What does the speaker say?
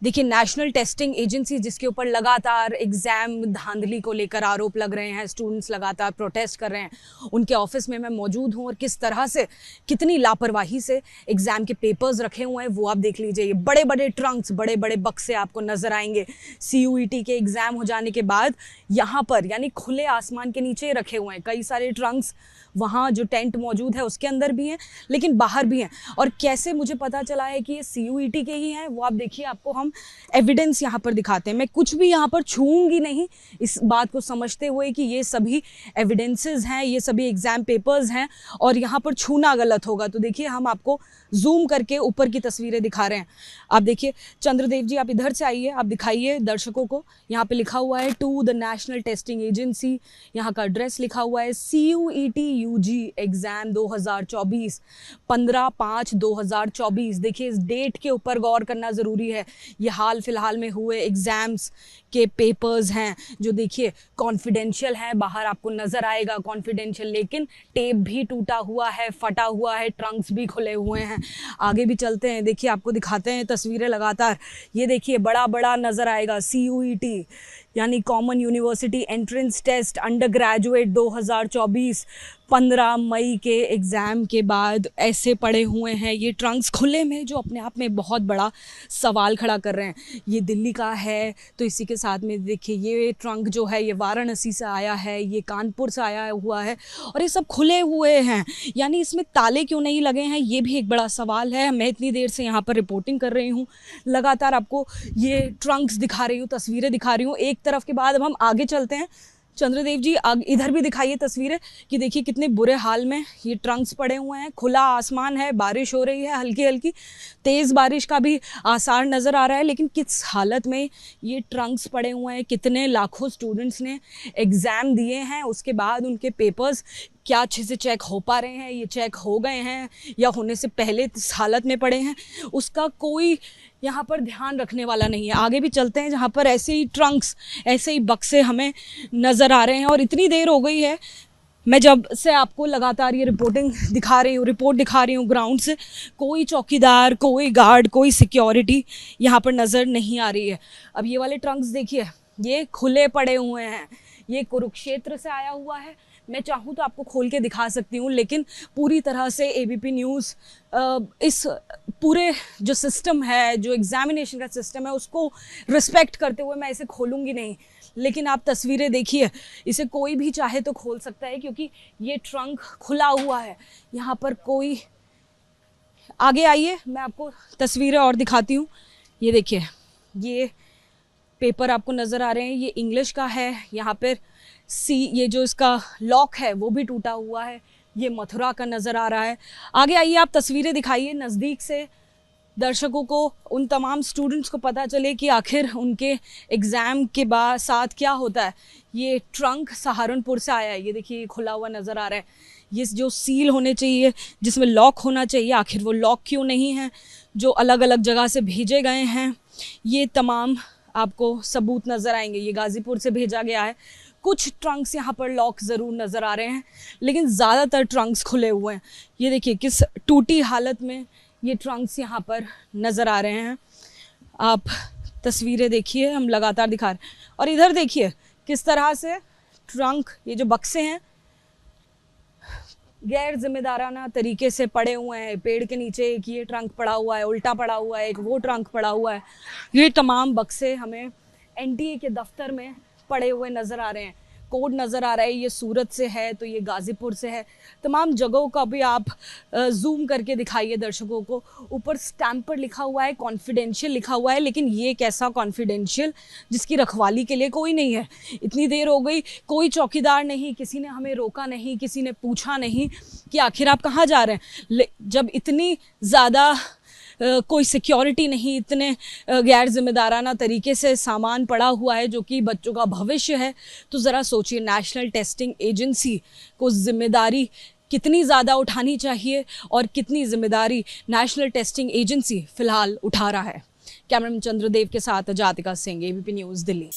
देखिए, national Testing agency जिसके ऊपर लगातार एग्ज़ाम धांधली को लेकर आरोप लग रहे हैं, स्टूडेंट्स लगातार प्रोटेस्ट कर रहे हैं, उनके ऑफिस में मैं मौजूद हूं और किस तरह से, कितनी लापरवाही से एग्ज़ाम के पेपर्स रखे हुए हैं वो आप देख लीजिए। ये बड़े बड़े ट्रंक्स, बड़े बड़े बक्से आपको नज़र आएंगे। CUET के एग्ज़ाम हो जाने के बाद यहाँ पर यानी खुले आसमान के नीचे रखे हुए हैं कई सारे ट्रंक्स। वहाँ जो टेंट मौजूद है उसके अंदर भी हैं, लेकिन बाहर भी हैं। और कैसे मुझे पता चला है कि ये CUET के ही हैं वो आप देखिए, आपको हम एविडेंस यहाँ पर दिखाते हैं। मैं कुछ भी यहाँ पर छूऊंगी नहीं, इस बात को समझते हुए कि ये सभी एविडेंसेस हैं, ये सभी एग्ज़ाम पेपर्स हैं और यहाँ पर छूना गलत होगा। तो देखिए, हम आपको जूम करके ऊपर की तस्वीरें दिखा रहे हैं। आप देखिए, चंद्रदेव जी आप इधर से आइए, आप दिखाइए दर्शकों को। यहाँ पे लिखा हुआ है to the National Testing Agency, यहाँ का एड्रेस लिखा हुआ है CUET UG एग्ज़ाम 2024, 15/5/2024। देखिए, इस डेट के ऊपर गौर करना ज़रूरी है। ये हाल फिलहाल में हुए एग्ज़ाम्स के पेपर्स हैं जो देखिए कॉन्फिडेंशियल हैं, बाहर आपको नज़र आएगा कॉन्फिडेंशियल, लेकिन टेप भी टूटा हुआ है, फटा हुआ है, ट्रंक्स भी खुले हुए हैं। आगे भी चलते हैं, देखिए आपको दिखाते हैं तस्वीरें लगातार। ये देखिए बड़ा बड़ा नज़र आएगा CUET यानी Common University Entrance Test undergraduate 2024, 15 मई के एग्ज़ाम के बाद ऐसे पड़े हुए हैं ये ट्रंक्स खुले में, जो अपने आप में बहुत बड़ा सवाल खड़ा कर रहे हैं। ये दिल्ली का है, तो इसी के साथ में देखिए ये ट्रंक जो है ये वाराणसी से आया है, ये कानपुर से आया हुआ है और ये सब खुले हुए हैं। यानी इसमें ताले क्यों नहीं लगे हैं, ये भी एक बड़ा सवाल है। मैं इतनी देर से यहाँ पर रिपोर्टिंग कर रही हूँ, लगातार आपको ये ट्रंक्स दिखा रही हूँ, तस्वीरें दिखा रही हूँ एक तरफ के बाद। अब हम आगे चलते हैं। चंद्रदेव जी इधर भी दिखाइए तस्वीरें कि देखिए कितने बुरे हाल में ये ट्रंक्स पड़े हुए हैं। खुला आसमान है, बारिश हो रही है, हल्की हल्की तेज़ बारिश का भी आसार नज़र आ रहा है, लेकिन किस हालत में ये ट्रंक्स पड़े हुए हैं। कितने लाखों स्टूडेंट्स ने एग्ज़ाम दिए हैं, उसके बाद उनके पेपर्स क्या अच्छे से चेक हो पा रहे हैं, ये चेक हो गए हैं या होने से पहले इस हालत में पड़े हैं, उसका कोई यहाँ पर ध्यान रखने वाला नहीं है। आगे भी चलते हैं जहाँ पर ऐसे ही ट्रंक्स, ऐसे ही बक्से हमें नज़र आ रहे हैं। और इतनी देर हो गई है, मैं जब से आपको लगातार ये रिपोर्ट दिखा रही हूँ ग्राउंड से, कोई चौकीदार, कोई गार्ड, कोई सिक्योरिटी यहाँ पर नज़र नहीं आ रही है। अब ये वाले ट्रंक्स देखिए, ये खुले पड़े हुए हैं, ये कुरुक्षेत्र से आया हुआ है। मैं चाहूँ तो आपको खोल के दिखा सकती हूँ, लेकिन पूरी तरह से ABP न्यूज़ इस पूरे जो सिस्टम है, जो एग्ज़ामिनेशन का सिस्टम है, उसको रिस्पेक्ट करते हुए मैं इसे खोलूँगी नहीं। लेकिन आप तस्वीरें देखिए, इसे कोई भी चाहे तो खोल सकता है क्योंकि ये ट्रंक खुला हुआ है। यहाँ पर कोई, आगे आइए मैं आपको तस्वीरें और दिखाती हूँ। ये देखिए, ये पेपर आपको नज़र आ रहे हैं, ये इंग्लिश का है। यहाँ पर ये जो इसका लॉक है वो भी टूटा हुआ है। ये मथुरा का नज़र आ रहा है। आगे आइए, आप तस्वीरें दिखाइए नज़दीक से, दर्शकों को, उन तमाम स्टूडेंट्स को पता चले कि आखिर उनके एग्ज़ाम के बाद साथ क्या होता है। ये ट्रंक सहारनपुर से आया है, ये देखिए खुला हुआ नज़र आ रहा है। ये जो सील होने चाहिए, जिसमें लॉक होना चाहिए, आखिर वो लॉक क्यों नहीं है। जो अलग अलग जगह से भेजे गए हैं, ये तमाम आपको सबूत नज़र आएंगे। ये गाज़ीपुर से भेजा गया है। कुछ ट्रंक्स यहाँ पर लॉक ज़रूर नज़र आ रहे हैं, लेकिन ज़्यादातर ट्रंक्स खुले हुए हैं। ये देखिए किस टूटी हालत में ये ट्रंक्स यहाँ पर नज़र आ रहे हैं। आप तस्वीरें देखिए, हम लगातार दिखा रहे हैं। और इधर देखिए किस तरह से ट्रंक, ये जो बक्से हैं, गैर जिम्मेदाराना तरीके से पड़े हुए हैं। पेड़ के नीचे एक ये ट्रंक पड़ा हुआ है, उल्टा पड़ा हुआ है, एक वो ट्रंक पड़ा हुआ है। ये तमाम बक्से हमें NTA के दफ्तर में पड़े हुए नज़र आ रहे हैं। कोड नज़र आ रहा है, ये सूरत से है तो ये गाज़ीपुर से है। तमाम जगहों का भी आप जूम करके दिखाइए दर्शकों को। ऊपर स्टैम्प पर लिखा हुआ है कॉन्फिडेंशियल लिखा हुआ है, लेकिन ये कैसा कॉन्फिडेंशियल जिसकी रखवाली के लिए कोई नहीं है। इतनी देर हो गई, कोई चौकीदार नहीं, किसी ने हमें रोका नहीं, किसी ने पूछा नहीं कि आखिर आप कहाँ जा रहे हैं। जब इतनी ज़्यादा कोई सिक्योरिटी नहीं, इतने गैर जिम्मेदाराना तरीके से सामान पड़ा हुआ है जो कि बच्चों का भविष्य है, तो ज़रा सोचिए नेशनल टेस्टिंग एजेंसी को जिम्मेदारी कितनी ज़्यादा उठानी चाहिए और कितनी जिम्मेदारी नेशनल टेस्टिंग एजेंसी फ़िलहाल उठा रहा है। कैमरामैन चंद्रदेव के साथ जातिका सिंह, ABP न्यूज़, दिल्ली।